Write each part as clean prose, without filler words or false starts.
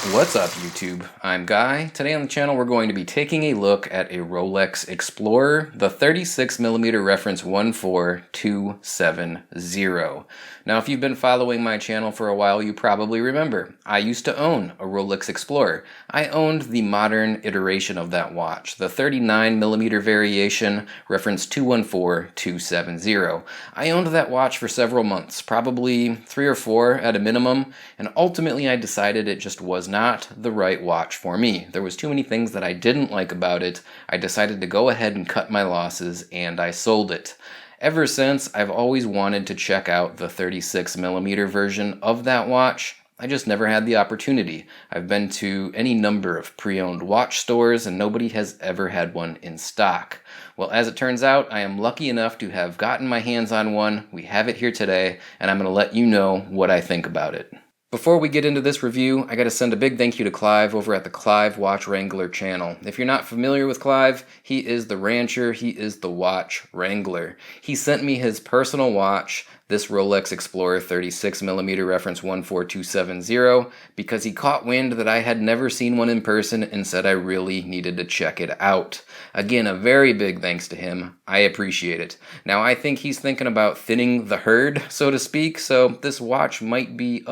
What's up, YouTube? I'm Guy. Today on the channel we're going to be taking a look at a Rolex Explorer, the 36mm reference 14270. Now, if you've been following my channel for a while, you probably remember I used to own a Rolex Explorer. I owned the modern iteration of that watch, the 39mm variation, reference 214270. I owned that watch for several months, probably 3 or 4 at a minimum, and ultimately I decided it just was not the right watch for me. There was too many things that I didn't like about it. I decided to go ahead and cut my losses, and I sold it. Ever since, I've always wanted to check out the 36mm version of that watch. I just never had the opportunity. I've been to any number of pre-owned watch stores and nobody has ever had one in stock. Well, as it turns out, I am lucky enough to have gotten my hands on one. We have it here today, and I'm going to let you know what I think about it. Before we get into this review, I gotta send a big thank you to Clyve over at the Clyve Watch-Wrangler channel. If you're not familiar with Clyve, he is the rancher, he is the watch wrangler. He sent me his personal watch, this Rolex Explorer 36mm reference 14270, because he caught wind that I had never seen one in person and said I really needed to check it out. Again, a very big thanks to him. I appreciate it. Now, I think he's thinking about thinning the herd, so to speak, so this watch might be,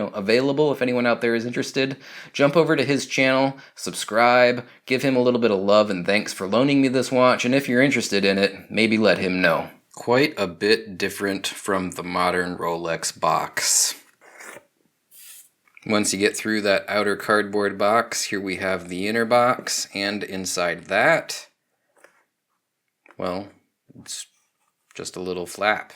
available if anyone out there is interested. Jump over to his channel, subscribe, give him a little bit of love and thanks for loaning me this watch, and if you're interested in it, maybe let him know. Quite a bit different from the modern Rolex box. Once you get through that outer cardboard box, here we have the inner box, and inside that, well, it's just a little flap.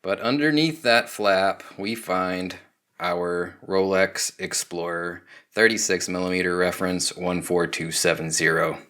But underneath that flap, we find our Rolex Explorer 36mm reference 14270.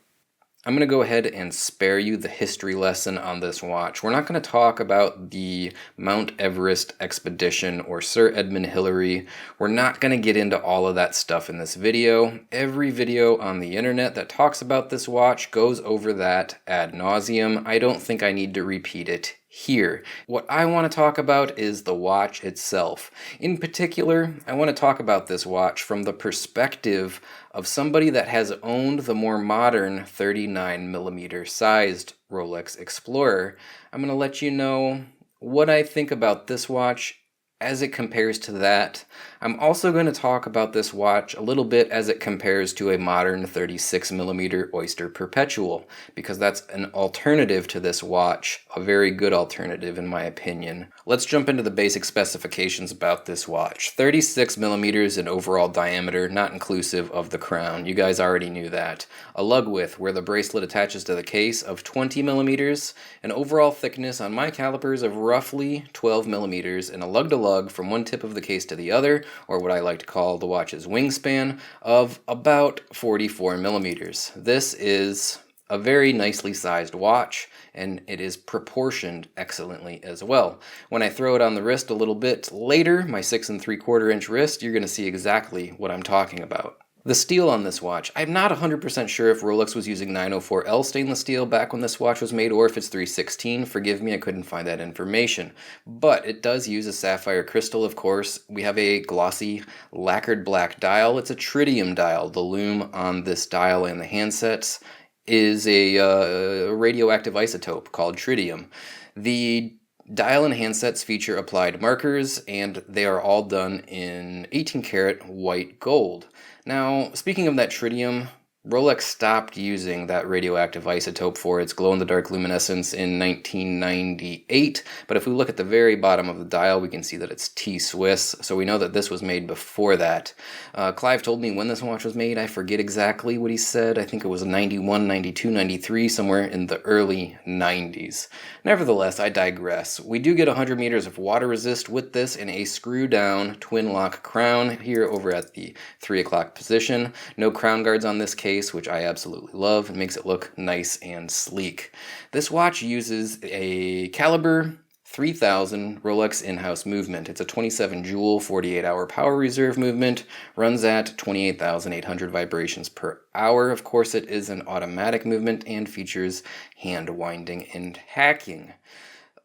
I'm going to go ahead and spare you the history lesson on this watch. We're not going to talk about the Mount Everest expedition or Sir Edmund Hillary. We're not going to get into all of that stuff in this video. Every video on the internet that talks about this watch goes over that ad nauseum. I don't think I need to repeat it here. What I want to talk about is the watch itself. In particular, I want to talk about this watch from the perspective of somebody that has owned the more modern 39mm sized Rolex Explorer. I'm going to let you know what I think about this watch as it compares to that. I'm also going to talk about this watch a little bit as it compares to a modern 36mm Oyster Perpetual, because that's an alternative to this watch, a very good alternative in my opinion. Let's jump into the basic specifications about this watch. 36mm in overall diameter, not inclusive of the crown. You guys already knew that. A lug width, where the bracelet attaches to the case, of 20mm, an overall thickness on my calipers of roughly 12mm, and a lug-to-lug from one tip of the case to the other, or what I like to call the watch's wingspan, of about 44mm. This is a very nicely sized watch, and it is proportioned excellently as well. When I throw it on the wrist a little bit later, my 6 3/4 inch wrist, you're going to see exactly what I'm talking about. The steel on this watch, I'm not 100% sure if Rolex was using 904L stainless steel back when this watch was made, or if it's 316. Forgive me, I couldn't find that information. But it does use a sapphire crystal, of course. We have a glossy, lacquered black dial. It's a tritium dial. The lume on this dial and the handsets is a radioactive isotope called tritium. The dial and handsets feature applied markers, and they are all done in 18-karat white gold. Now, speaking of that tritium, Rolex stopped using that radioactive isotope for its glow-in-the-dark luminescence in 1998, but if we look at the very bottom of the dial, we can see that it's T-Swiss, so we know that this was made before that. Clyve told me when this watch was made. I forget exactly what he said. I think it was 91, 92, 93, somewhere in the early 90s. Nevertheless, I digress. We do get 100 meters of water resist with this in a screw-down twin-lock crown here over at the 3 o'clock position. No crown guards on this case, which I absolutely love. It makes it look nice and sleek. This watch uses a caliber 3000 Rolex in-house movement. It's a 27 joule 48-hour power reserve movement, runs at 28,800 vibrations per hour. Of course, it is an automatic movement and features hand winding and hacking.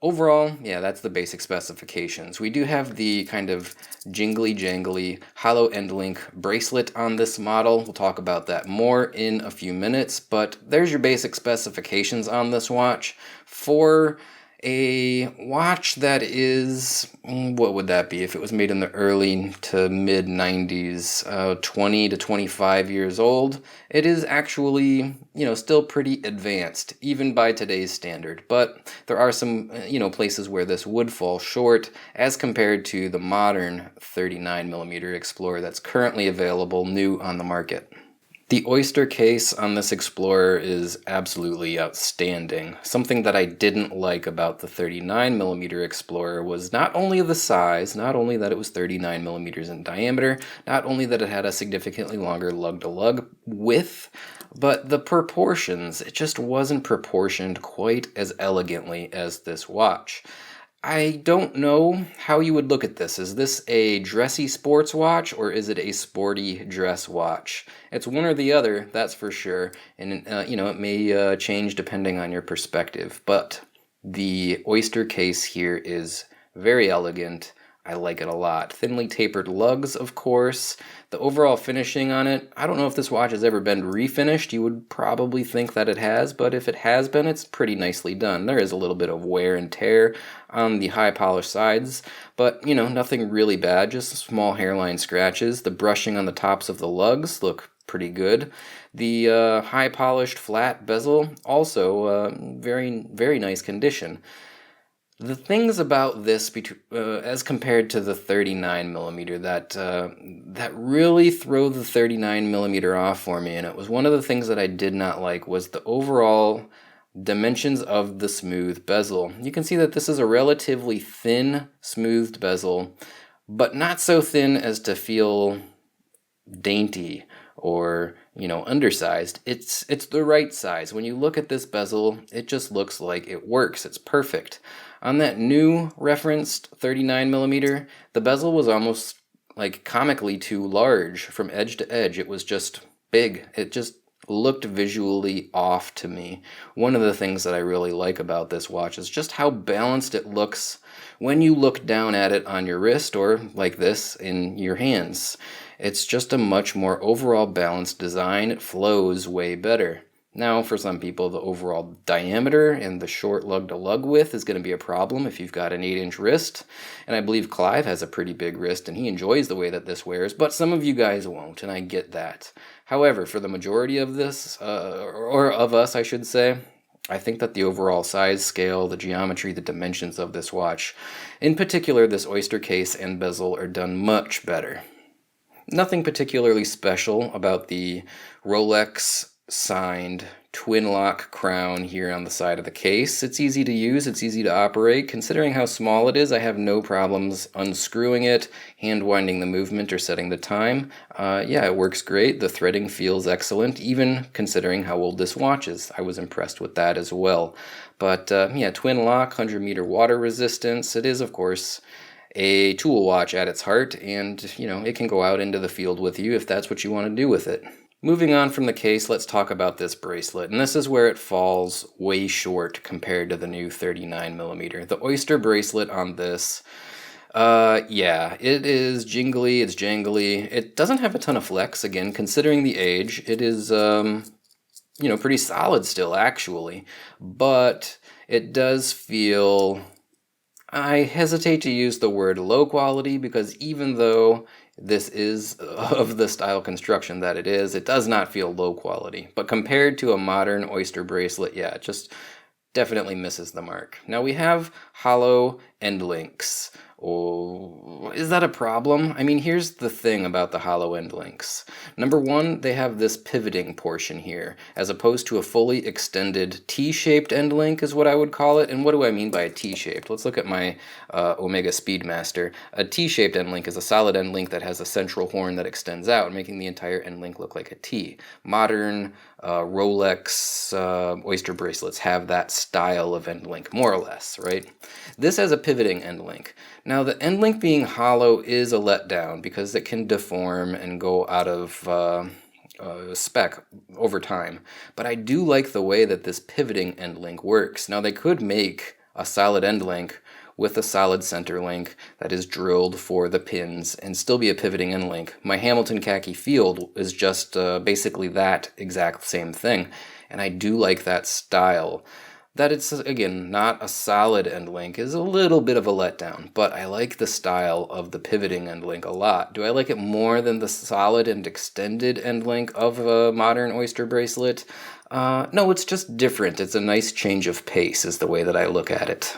overall, yeah, that's the basic specifications. We do have the kind of jingly-jangly hollow end link bracelet on this model. We'll talk about that more in a few minutes, but there's your basic specifications on this watch. For a watch that is, what would that be if it was made in the early to mid 90s, 20 to 25 years old, it is actually, still pretty advanced, even by today's standard. But there are some, places where this would fall short as compared to the modern 39mm Explorer that's currently available new on the market. The oyster case on this Explorer is absolutely outstanding. Something that I didn't like about the 39mm Explorer was not only the size, not only that it was 39mm in diameter, not only that it had a significantly longer lug-to-lug width, but the proportions. It just wasn't proportioned quite as elegantly as this watch. I don't know how you would look at this. Is this a dressy sports watch or is it a sporty dress watch? It's one or the other, that's for sure. And, it may change depending on your perspective. But the oyster case here is very elegant. I like it a lot. Thinly tapered lugs, of course. The overall finishing on it, I don't know if this watch has ever been refinished. You would probably think that it has, but if it has been, it's pretty nicely done. There is a little bit of wear and tear on the high polished sides, but, nothing really bad, just small hairline scratches. The brushing on the tops of the lugs look pretty good. The high polished flat bezel, also very, very nice condition. The things about this, as compared to the 39mm, that really throw the 39mm off for me, and it was one of the things that I did not like, was the overall dimensions of the smooth bezel. You can see that this is a relatively thin, smoothed bezel, but not so thin as to feel dainty or undersized. It's the right size. When you look at this bezel, it just looks like it works. It's perfect. On that new referenced 39mm, the bezel was almost like comically too large from edge to edge. It was just big. It just looked visually off to me. One of the things that I really like about this watch is just how balanced it looks when you look down at it on your wrist or like this in your hands. It's just a much more overall balanced design. It flows way better. Now, for some people, the overall diameter and the short lug-to-lug width is going to be a problem if you've got an 8-inch wrist. And I believe Clyve has a pretty big wrist, and he enjoys the way that this wears, but some of you guys won't, and I get that. However, for the majority of this, or of us, I should say, I think that the overall size, scale, the geometry, the dimensions of this watch, in particular this oyster case and bezel, are done much better. Nothing particularly special about the Rolex signed twin lock crown here on the side of the case. It's easy to use, it's easy to operate. Considering how small it is, I have no problems unscrewing it, hand winding the movement, or setting the time. Yeah, it works great. The threading feels excellent, even considering how old this watch is. I was impressed with that as well. But yeah, twin lock, 100-meter water resistance. It is, of course, a tool watch at its heart, and it can go out into the field with you if that's what you want to do with it. Moving on from the case, let's talk about this bracelet, and this is where it falls way short compared to the new 39mm. The oyster bracelet on this, yeah, it is jingly, it's jangly. It doesn't have a ton of flex, again, considering the age. It is, pretty solid still, actually, but it does feel, I hesitate to use the word low quality, because even though this is of the style construction that it is, it does not feel low quality. But compared to a modern oyster bracelet, yeah, it just definitely misses the mark. Now we have hollow end links. Oh, is that a problem? I mean, here's the thing about the hollow end links. Number one, they have this pivoting portion here, as opposed to a fully extended T-shaped end link is what I would call it. And what do I mean by a T-shaped? Let's look at my Omega Speedmaster. A T-shaped end link is a solid end link that has a central horn that extends out, making the entire end link look like a T. Modern Rolex oyster bracelets have that style of end link, more or less, right? This has a pivoting end link. Now, the end link being hollow is a letdown because it can deform and go out of spec over time. But I do like the way that this pivoting end link works. Now, they could make a solid end link with a solid center link that is drilled for the pins and still be a pivoting end link. My Hamilton khaki field is just basically that exact same thing, and I do like that style. That it's, again, not a solid end link is a little bit of a letdown, but I like the style of the pivoting end link a lot. Do I like it more than the solid and extended end link of a modern oyster bracelet? No, it's just different. It's a nice change of pace is the way that I look at it.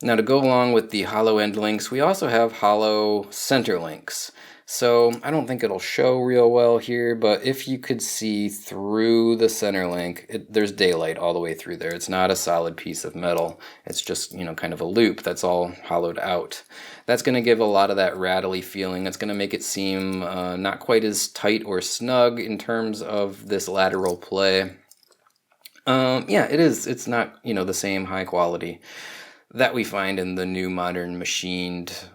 Now, to go along with the hollow end links, we also have hollow center links. So I don't think it'll show real well here, but if you could see through the center link, there's daylight all the way through there. It's not a solid piece of metal. It's just, you know, kind of a loop that's all hollowed out. That's going to give a lot of that rattly feeling. It's going to make it seem not quite as tight or snug in terms of this lateral play. Yeah, it is. It's not, you know, the same high quality that we find in the new modern machined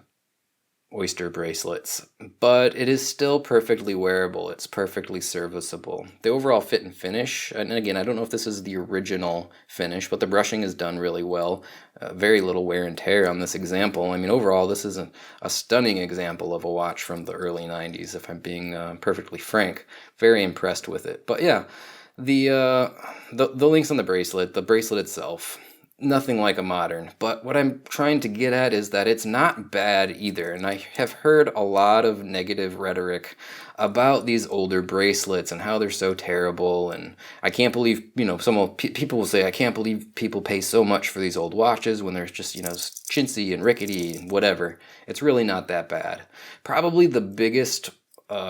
oyster bracelets, but it is still perfectly wearable. It's perfectly serviceable. The overall fit and finish, and again, I don't know if this is the original finish, but the brushing is done really well. Very little wear and tear on this example. I mean, overall, this is a stunning example of a watch from the early 90s, if I'm being perfectly frank. Very impressed with it. But yeah, the links on the bracelet itself, nothing like a modern, but what I'm trying to get at is that it's not bad either, and I have heard a lot of negative rhetoric about these older bracelets and how they're so terrible, and I can't believe, you know, people will say, I can't believe people pay so much for these old watches when they're just, you know, chintzy and rickety and whatever. It's really not that bad. Probably the biggest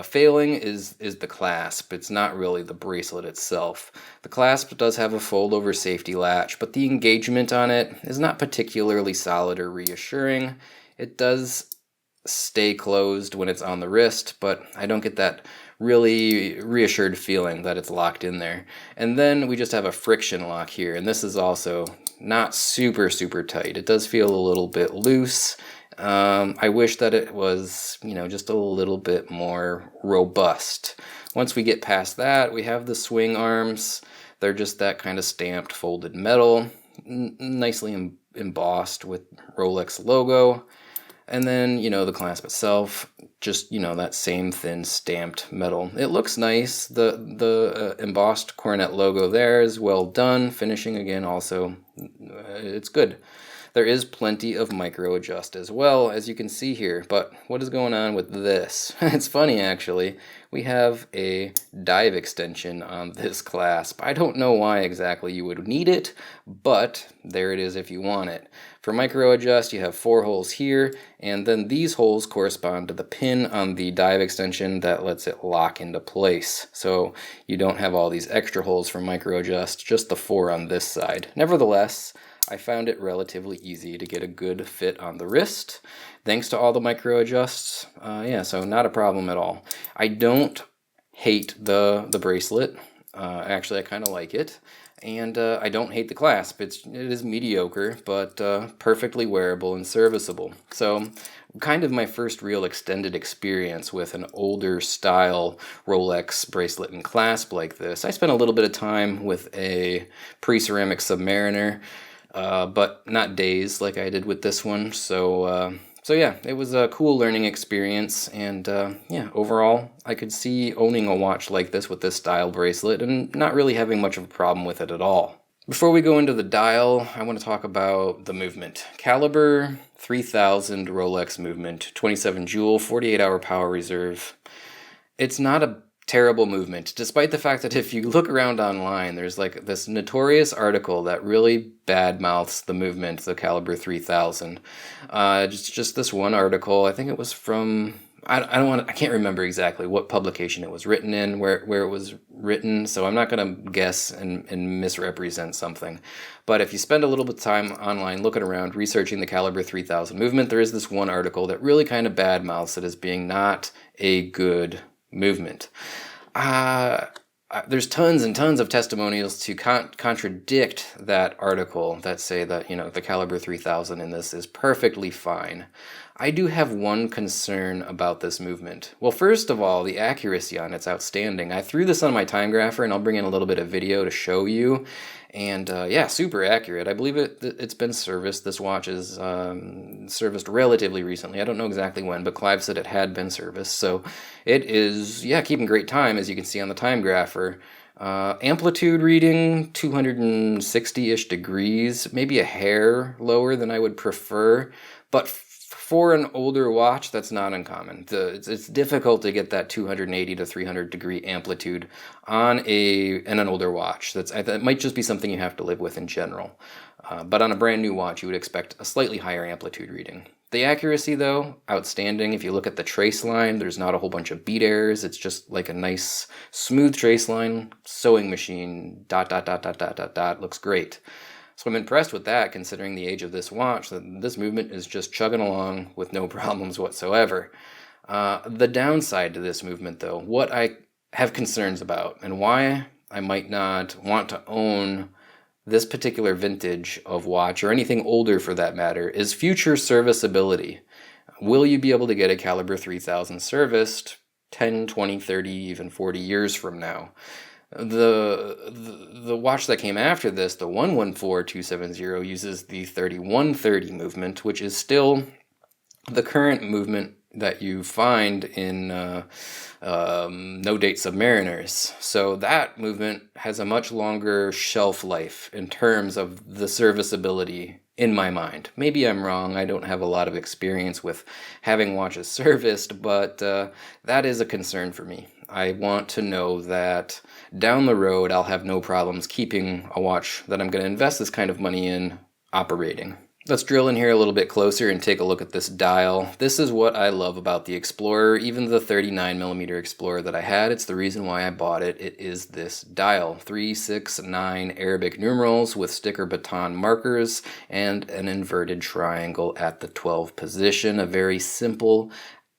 failing is the clasp. It's not really the bracelet itself. The clasp does have a fold-over safety latch, but the engagement on it is not particularly solid or reassuring. It does stay closed when it's on the wrist, but I don't get that really reassured feeling that it's locked in there. And then we just have a friction lock here, and this is also not super tight. It does feel a little bit loose. I wish that it was, you know, just a little bit more robust. Once we get past that, we have the swing arms. They're just that kind of stamped folded metal, nicely embossed with Rolex logo. And then, you know, the clasp itself, just, you know, that same thin stamped metal. It looks nice. The embossed coronet logo there is well done. Finishing again also, it's good. There is plenty of micro adjust as well, as you can see here, but what is going on with this? It's funny, actually. We have a dive extension on this clasp. I don't know why exactly you would need it, but there it is if you want it. For micro adjust, you have 4 holes here, and then these holes correspond to the pin on the dive extension that lets it lock into place. So you don't have all these extra holes for micro adjust, just the 4 on this side. Nevertheless, I found it relatively easy to get a good fit on the wrist, thanks to all the micro adjusts. Yeah, so not a problem at all. I don't hate the bracelet. Actually, I kind of like it. And I don't hate the clasp. It is mediocre, but perfectly wearable and serviceable. So kind of my first real extended experience with an older style Rolex bracelet and clasp like this. I spent a little bit of time with a pre-ceramic Submariner, but not days like I did with this one. So yeah, it was a cool learning experience, and yeah, overall, I could see owning a watch like this with this style bracelet and not really having much of a problem with it at all. Before we go into the dial, I want to talk about the movement. Caliber 3000 Rolex movement, 27 joule, 48-hour power reserve. It's not a terrible movement, despite the fact that if you look around online, there's like this notorious article that really badmouths the movement, the Caliber 3000. Just this one article, I think it was from, I can't remember exactly what publication it was written in, where it was written, so I'm not going to guess and misrepresent something. But if you spend a little bit of time online looking around, researching the Caliber 3000 movement, there is this one article that really kind of badmouths it as being not a good movement. There's tons and tons of testimonials to contradict that article that say that, you know, the Caliber 3000 in this is perfectly fine. I do have one concern about this movement. Well, first of all, the accuracy on it's outstanding. I threw this on my time grapher, and I'll bring in a little bit of video to show you. And yeah, super accurate. I believe it's been serviced. This watch is serviced relatively recently. I don't know exactly when, but Clyve said it had been serviced. So it is, yeah, keeping great time, as you can see on the time grapher. Amplitude reading, 260-ish degrees, maybe a hair lower than I would prefer. But for an older watch, that's not uncommon. It's difficult to get that 280 to 300 degree amplitude on an older watch. That might just be something you have to live with in general. But on a brand new watch, you would expect a slightly higher amplitude reading. The accuracy, though, outstanding. If you look at the trace line, there's not a whole bunch of beat errors. It's just like a nice, smooth trace line, sewing machine, dot, dot, dot, dot, dot, dot, dot. Looks great. So I'm impressed with that, considering the age of this watch, that this movement is just chugging along with no problems whatsoever. The downside to this movement, though, what I have concerns about, and why I might not want to own this particular vintage of watch, or anything older for that matter, is future serviceability. Will you be able to get a caliber 3000 serviced 10, 20, 30, even 40 years from now? The watch that came after this, the 114270, uses the 3130 movement, which is still the current movement that you find in no-date Submariners. So that movement has a much longer shelf life in terms of the serviceability, in my mind. Maybe I'm wrong. I don't have a lot of experience with having watches serviced, but that is a concern for me. I want to know that down the road I'll have no problems keeping a watch that I'm going to invest this kind of money in operating. Let's drill in here a little bit closer and take a look at this dial. This is what I love about the Explorer, even the 39mm Explorer that I had. It's the reason why I bought it. It is this dial. 369 Arabic numerals with sticker baton markers and an inverted triangle at the 12 position. A very simple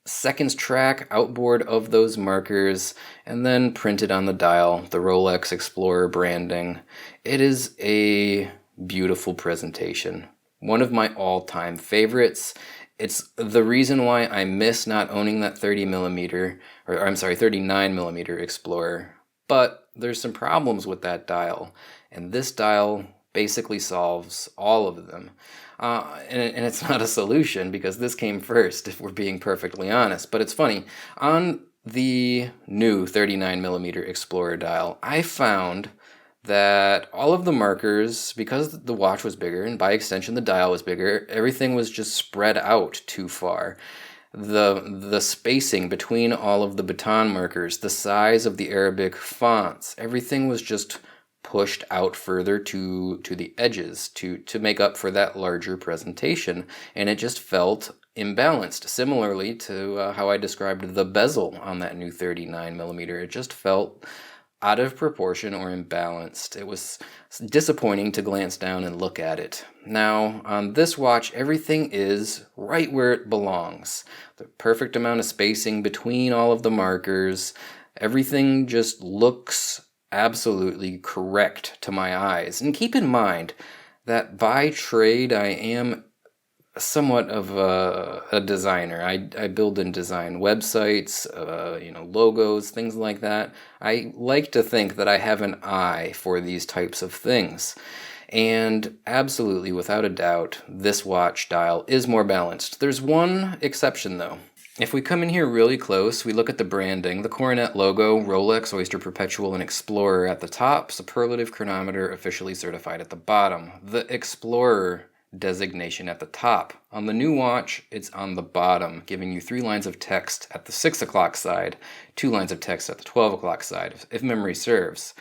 seconds track outboard of those markers, and then printed on the dial, the Rolex Explorer branding. It is a beautiful presentation. One of my all-time favorites. It's the reason why I miss not owning that 39mm Explorer. But there's some problems with that dial, and this dial basically solves all of them. And it's not a solution, because this came first, if we're being perfectly honest. But it's funny, on the new 39mm Explorer dial, I found that all of the markers, because the watch was bigger, and by extension the dial was bigger, everything was just spread out too far. The spacing between all of the baton markers, the size of the Arabic fonts, everything was just pushed out further to the edges to make up for that larger presentation, and it just felt imbalanced. Similarly to how I described the bezel on that new 39mm, it just felt out of proportion or imbalanced. It was disappointing to glance down and look at it. Now, on this watch, everything is right where it belongs. The perfect amount of spacing between all of the markers. Everything just looks absolutely correct to my eyes. And keep in mind that by trade, I am somewhat of a designer. I build and design websites, logos, things like that. I like to think that I have an eye for these types of things. And absolutely, without a doubt, this watch dial is more balanced. There's one exception, though. If we come in here really close, we look at the branding, the Coronet logo, Rolex, Oyster Perpetual, and Explorer at the top, superlative chronometer officially certified at the bottom. The Explorer designation at the top. On the new watch, it's on the bottom, giving you 3 lines of text at the 6 o'clock side, 2 lines of text at the 12 o'clock side, if memory serves.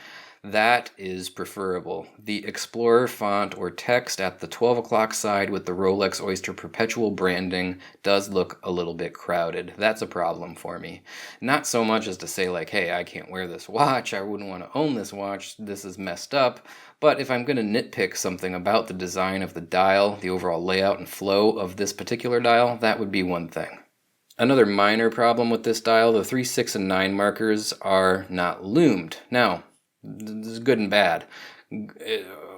That is preferable. The Explorer font or text at the 12 o'clock side with the Rolex Oyster Perpetual branding does look a little bit crowded. That's a problem for me. Not so much as to say like, hey, I can't wear this watch, I wouldn't want to own this watch, this is messed up. But if I'm going to nitpick something about the design of the dial, the overall layout and flow of this particular dial, that would be one thing. Another minor problem with this dial, the 3, 6, and 9 markers are not loomed. Now, this is good and bad.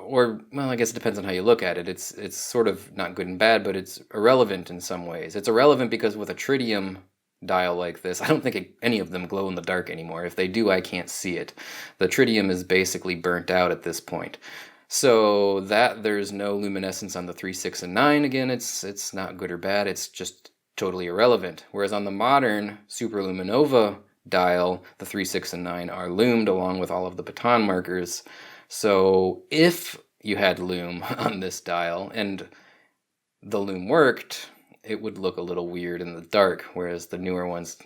or, well, I guess it depends on how you look at it. It's sort of not good and bad, but it's irrelevant in some ways. It's irrelevant because with a tritium dial like this, I don't think any of them glow in the dark anymore. If they do, I can't see it. The tritium is basically burnt out at this point. So that there's no luminescence on the 3, 6, and 9, again, it's not good or bad. It's just totally irrelevant. Whereas on the modern Superluminova dial, the 3, 6, and 9 are lumed along with all of the baton markers. So if you had lume on this dial and the lume worked, it would look a little weird in the dark, whereas the newer ones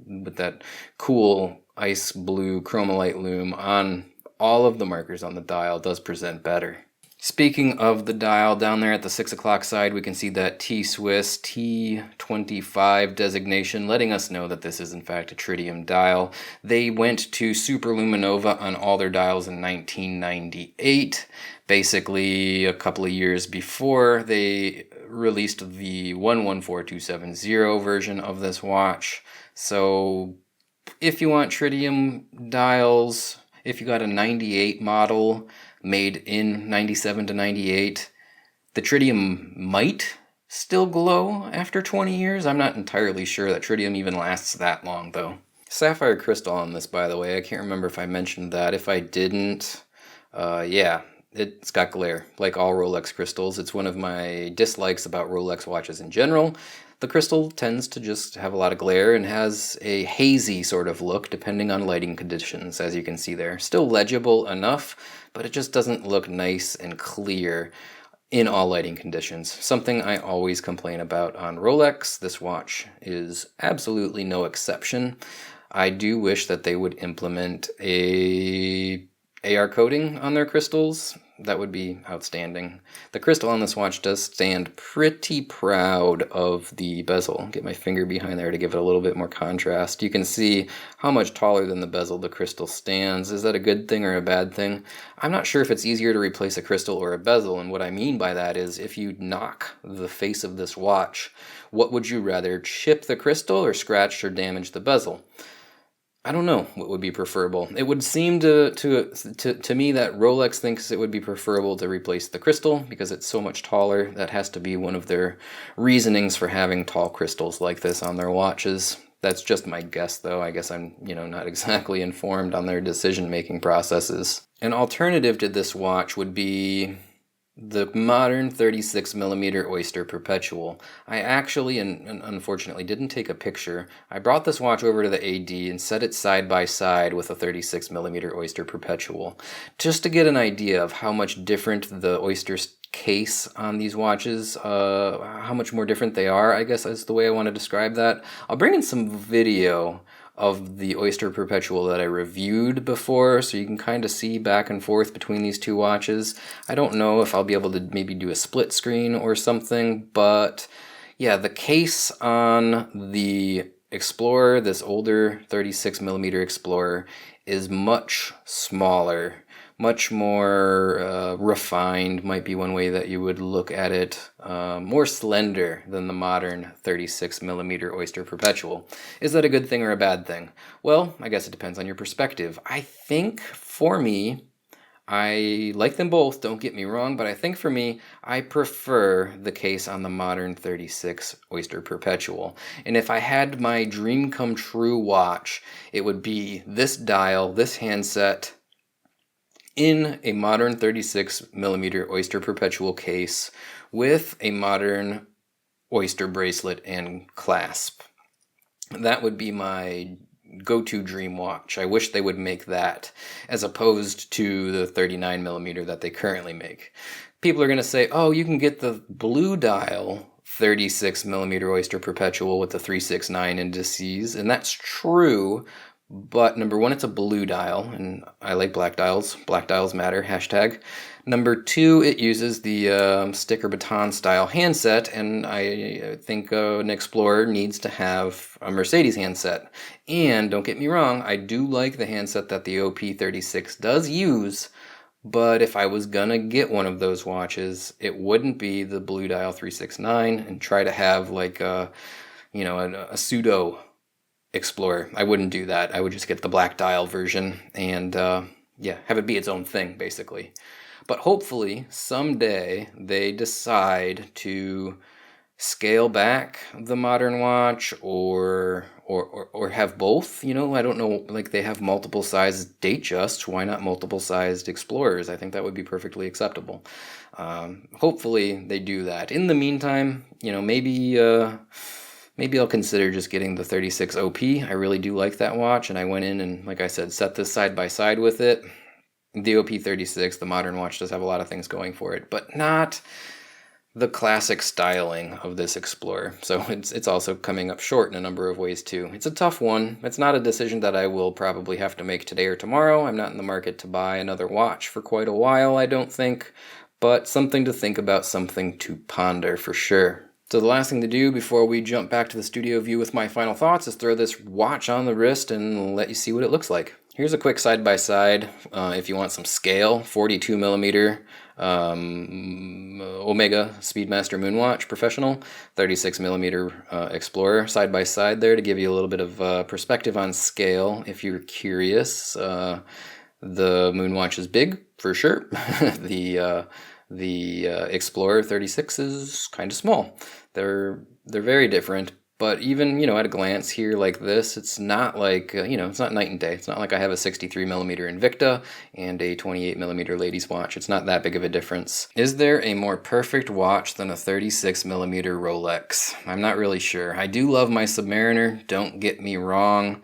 with that cool ice blue chromolite lume on all of the markers on the dial does present better. Speaking of the dial, down there at the 6 o'clock side, we can see that T-Swiss T25 designation, letting us know that this is in fact a tritium dial. They went to Superluminova on all their dials in 1998, basically a couple of years before they released the 114270 version of this watch. So if you want tritium dials, if you got a 98 model made in 97 to 98, the tritium might still glow after 20 years. I'm not entirely sure that tritium even lasts that long, though. Sapphire crystal on this, by the way. I can't remember if I mentioned that. If I didn't, yeah, it's got glare, like all Rolex crystals. It's one of my dislikes about Rolex watches in general. The crystal tends to just have a lot of glare and has a hazy sort of look depending on lighting conditions, as you can see there. Still legible enough, but it just doesn't look nice and clear in all lighting conditions. Something I always complain about on Rolex. This watch is absolutely no exception. I do wish that they would implement a AR coating on their crystals. That would be outstanding. The crystal on this watch does stand pretty proud of the bezel. Get my finger behind there to give it a little bit more contrast. You can see how much taller than the bezel the crystal stands. Is that a good thing or a bad thing? I'm not sure if it's easier to replace a crystal or a bezel, and what I mean by that is if you knock the face of this watch, what would you rather, chip the crystal or scratch or damage the bezel? I don't know what would be preferable. It would seem to me that Rolex thinks it would be preferable to replace the crystal because it's so much taller. That has to be one of their reasonings for having tall crystals like this on their watches. That's just my guess, though. I guess I'm, not exactly informed on their decision-making processes. An alternative to this watch would be the modern 36mm Oyster Perpetual. I actually, and unfortunately, didn't take a picture. I brought this watch over to the AD and set it side by side with a 36mm Oyster Perpetual, just to get an idea of how much different the Oyster case on these watches, how much more different they are, I guess is the way I want to describe that. I'll bring in some video of the Oyster Perpetual that I reviewed before, so you can kind of see back and forth between these two watches. I don't know if I'll be able to maybe do a split screen or something, but yeah, the case on the Explorer, this older 36mm Explorer, is much smaller, much more refined, might be one way that you would look at it, more slender than the modern 36mm Oyster Perpetual. Is that a good thing or a bad thing? Well, I guess it depends on your perspective. I think for me, I like them both, don't get me wrong, but I think for me, I prefer the case on the modern 36 Oyster Perpetual. And if I had my dream come true watch, it would be this dial, this handset, in a modern 36mm Oyster Perpetual case with a modern Oyster bracelet and clasp. That would be my go-to dream watch. I wish they would make that as opposed to the 39mm that they currently make. People are going to say, oh, you can get the blue dial 36mm Oyster Perpetual with the 369 indices, and that's true. But number one, it's a blue dial, and I like black dials. Black dials matter, hashtag. Number two, it uses the stick or baton style handset, and I think an Explorer needs to have a Mercedes handset. And don't get me wrong, I do like the handset that the OP36 does use, but if I was gonna get one of those watches, it wouldn't be the blue dial 369 and try to have like a pseudo Explorer. I wouldn't do that. I would just get the black dial version and have it be its own thing, basically. But hopefully someday they decide to scale back the modern watch or have both. You know, I don't know, like they have multiple sized Datejust, why not multiple sized Explorers? I think that would be perfectly acceptable. Hopefully they do that. In the meantime, you know, maybe I'll consider just getting the 36 OP. I really do like that watch, and I went in and, like I said, set this side by side with it. The OP36, the modern watch, does have a lot of things going for it, but not the classic styling of this Explorer. So it's also coming up short in a number of ways too. It's a tough one. It's not a decision that I will probably have to make today or tomorrow. I'm not in the market to buy another watch for quite a while, I don't think, but something to think about, something to ponder for sure. So the last thing to do before we jump back to the studio view with my final thoughts is throw this watch on the wrist and let you see what it looks like. Here's a quick side-by-side if you want some scale. 42 millimeter Omega Speedmaster Moonwatch Professional, 36 millimeter Explorer side-by-side there to give you a little bit of perspective on scale if you're curious. The Moonwatch is big, for sure. The Explorer 36 is kind of small. They're very different. But even, you know, at a glance here like this, it's not like, you know, it's not night and day. It's not like I have a 63 millimeter Invicta and a 28 millimeter ladies watch. It's not that big of a difference. Is there a more perfect watch than a 36 millimeter Rolex? I'm not really sure. I do love my Submariner, don't get me wrong.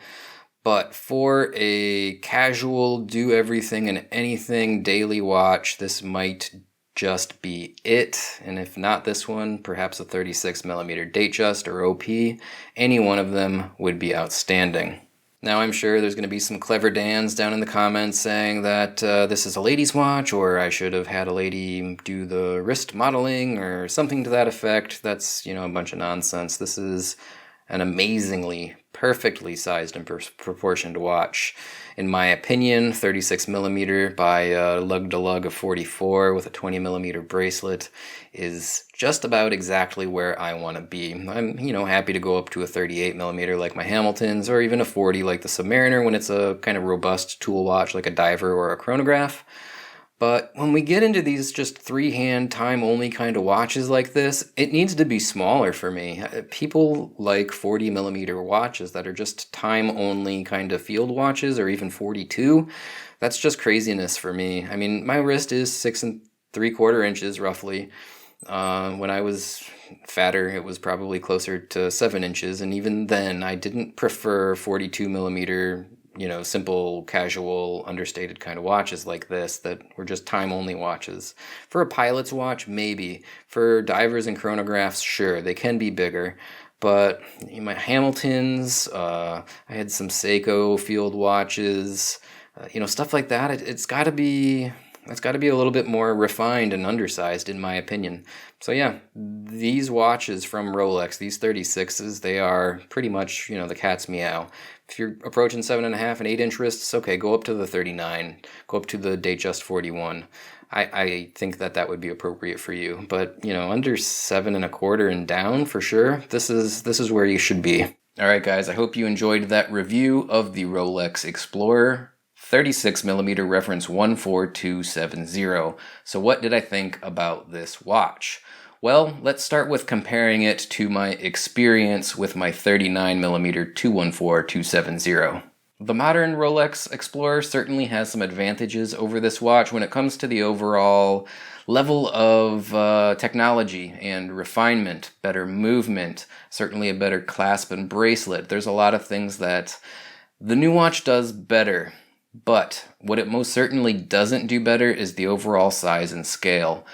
But for a casual, do everything and anything daily watch, this might just be it. And if not this one, perhaps a 36 millimeter Datejust or OP. Any one of them would be outstanding. Now I'm sure there's going to be some clever Dans down in the comments saying that this is a lady's watch, or I should have had a lady do the wrist modeling or something to that effect. That's, you know, a bunch of nonsense. This is an amazingly perfectly sized and proportioned watch. In my opinion, 36 millimeter by lug to lug of 44 with a 20 millimeter bracelet is just about exactly where I want to be. I'm, you know, happy to go up to a 38 millimeter like my Hamiltons, or even a 40 like the Submariner when it's a kind of robust tool watch like a diver or a chronograph. But when we get into these just three-hand, time-only kind of watches like this, it needs to be smaller for me. People like 40 millimeter watches that are just time-only kind of field watches, or even 42. That's just craziness for me. I mean, my wrist is 6 3/4 inches roughly. When I was fatter, it was probably closer to 7 inches, and even then, I didn't prefer 42 millimeter, you know, simple, casual, understated kind of watches like this that were just time-only watches. For a pilot's watch, maybe. For divers and chronographs, sure, they can be bigger. But my Hamiltons, I had some Seiko field watches, you know, stuff like that. It's got to be a little bit more refined and undersized, in my opinion. So yeah, these watches from Rolex, these 36s, they are pretty much, you know, the cat's meow. If you're approaching 7.5 and 8-inch wrists, okay, go up to the 39, go up to the Datejust 41. I think that would be appropriate for you. But, you know, under 7.25 and down, for sure, this is where you should be. All right, guys, I hope you enjoyed that review of the Rolex Explorer 36 millimeter reference 14270. So what did I think about this watch? Well, let's start with comparing it to my experience with my 39 millimeter 214270. The modern Rolex Explorer certainly has some advantages over this watch when it comes to the overall level of technology and refinement, better movement, certainly a better clasp and bracelet. There's a lot of things that the new watch does better. But what it most certainly doesn't do better is the overall size and scale.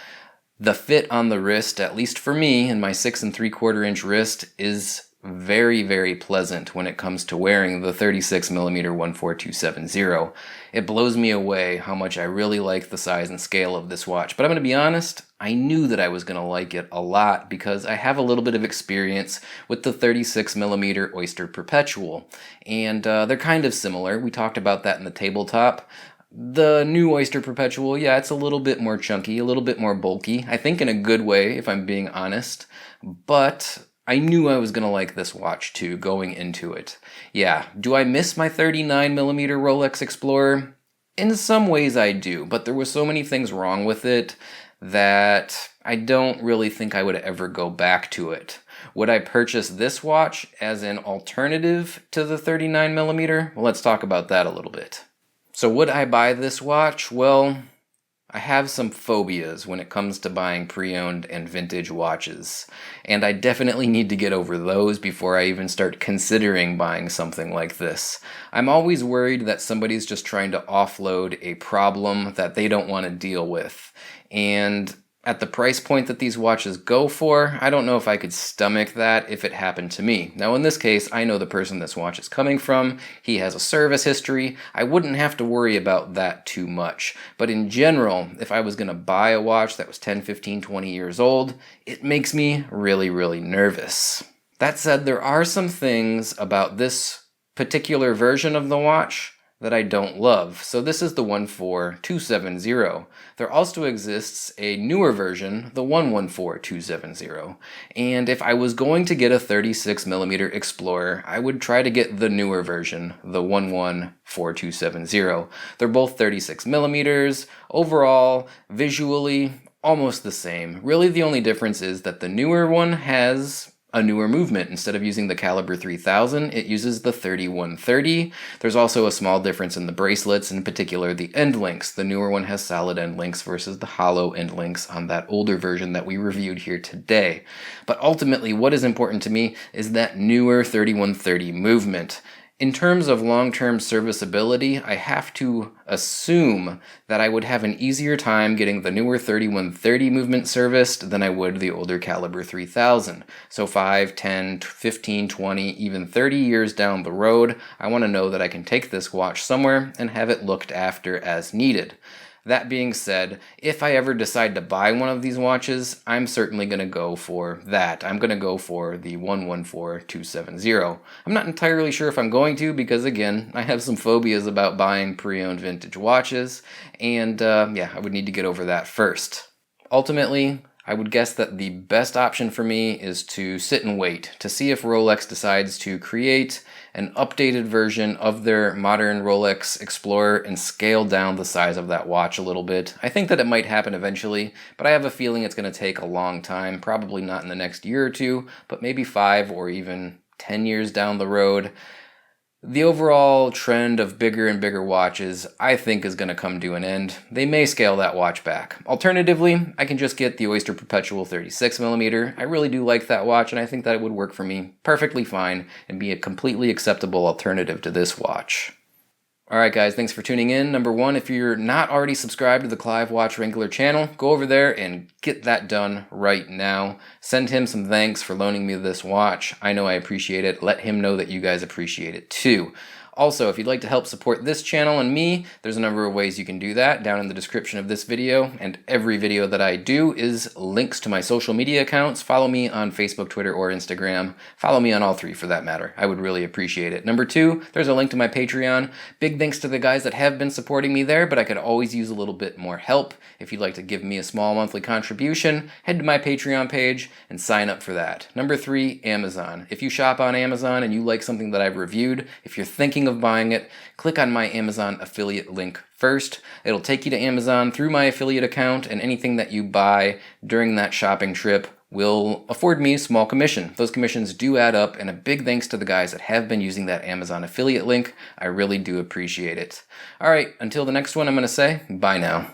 The fit on the wrist, at least for me, and my 6 3/4 inch wrist, is very, very pleasant when it comes to wearing the 36 millimeter 14270. It blows me away how much I really like the size and scale of this watch. But I'm going to be honest, I knew that I was going to like it a lot because I have a little bit of experience with the 36 millimeter Oyster Perpetual. And they're kind of similar. We talked about that in the tabletop. The new Oyster Perpetual, yeah, it's a little bit more chunky, a little bit more bulky. I think in a good way, if I'm being honest. But I knew I was going to like this watch too, going into it. Yeah, do I miss my 39 millimeter Rolex Explorer? In some ways I do, but there were so many things wrong with it that I don't really think I would ever go back to it. Would I purchase this watch as an alternative to the 39mm? Well, let's talk about that a little bit. So would I buy this watch? Well, I have some phobias when it comes to buying pre-owned and vintage watches, and I definitely need to get over those before I even start considering buying something like this. I'm always worried that somebody's just trying to offload a problem that they don't want to deal with, and at the price point that these watches go for, I don't know if I could stomach that if it happened to me. Now in this case, I know the person this watch is coming from, he has a service history, I wouldn't have to worry about that too much. But in general, if I was going to buy a watch that was 10, 15, 20 years old, it makes me really, really nervous. That said, there are some things about this particular version of the watch that I don't love. So this is the 14270. There also exists a newer version, the 114270. And if I was going to get a 36mm Explorer, I would try to get the newer version, the 114270. They're both 36mm. Overall, visually, almost the same. Really the only difference is that the newer one has a newer movement. Instead of using the caliber 3000, it uses the 3130. There's also a small difference in the bracelets, in particular the end links. The newer one has solid end links versus the hollow end links on that older version that we reviewed here today. But ultimately, what is important to me is that newer 3130 movement. In terms of long-term serviceability, I have to assume that I would have an easier time getting the newer 3130 movement serviced than I would the older caliber 3000. So 5, 10, 15, 20, even 30 years down the road, I want to know that I can take this watch somewhere and have it looked after as needed. That being said, if I ever decide to buy one of these watches, I'm certainly going to go for that. I'm going to go for the 114270. I'm not entirely sure if I'm going to because, again, I have some phobias about buying pre-owned vintage watches, and yeah, I would need to get over that first. Ultimately, I would guess that the best option for me is to sit and wait to see if Rolex decides to create an updated version of their modern Rolex Explorer and scale down the size of that watch a little bit. I think that it might happen eventually, but I have a feeling it's going to take a long time, probably not in the next year or two, but maybe 5 or even 10 years down the road. The overall trend of bigger and bigger watches, I think, is going to come to an end. They may scale that watch back. Alternatively, I can just get the Oyster Perpetual 36mm. I really do like that watch, and I think that it would work for me perfectly fine and be a completely acceptable alternative to this watch. Alright guys, thanks for tuning in. Number one, if you're not already subscribed to the Clyve Watch-Wrangler channel, go over there and get that done right now. Send him some thanks for loaning me this watch. I know I appreciate it. Let him know that you guys appreciate it too. Also, if you'd like to help support this channel and me, there's a number of ways you can do that down in the description of this video, and every video that I do is links to my social media accounts. Follow me on Facebook, Twitter, or Instagram. Follow me on all three for that matter. I would really appreciate it. Number two, there's a link to my Patreon. Big thanks to the guys that have been supporting me there, but I could always use a little bit more help. If you'd like to give me a small monthly contribution, head to my Patreon page and sign up for that. Number three, Amazon. If you shop on Amazon and you like something that I've reviewed, if you're thinking of buying it, click on my Amazon affiliate link first. It'll take you to Amazon through my affiliate account, and anything that you buy during that shopping trip will afford me a small commission. Those commissions do add up, and a big thanks to the guys that have been using that Amazon affiliate link. I really do appreciate it. Alright, until the next one, I'm going to say bye now.